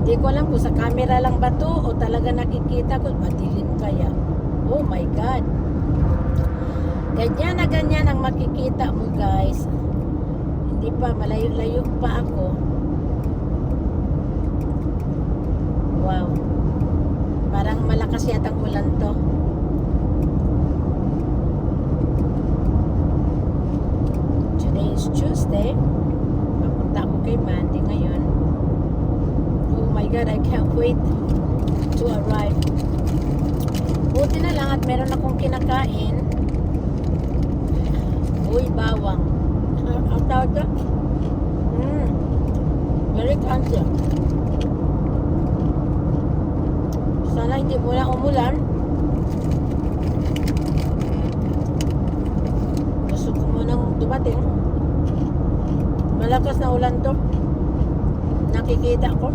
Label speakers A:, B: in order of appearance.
A: Hindi ko alam kung sa camera lang ba to o talaga nakikita ko. Madilim kaya. Oh my God. Ganyan na ganyan ang makikita mo guys. Hindi pa, malayo-layo pa ako. Wow. Parang malakas yatang ulan to. Today is Tuesday. Papunta ako kay Mandy ngayon. Oh my God, I can't wait to arrive. Buti na lang at meron akong kinakain. Uy, bawang. Ang tawag ka? Very crunchy. Sana hindi muna umulan. Gusto ko munang dumating. Malakas na ulan to. Nakikita ko.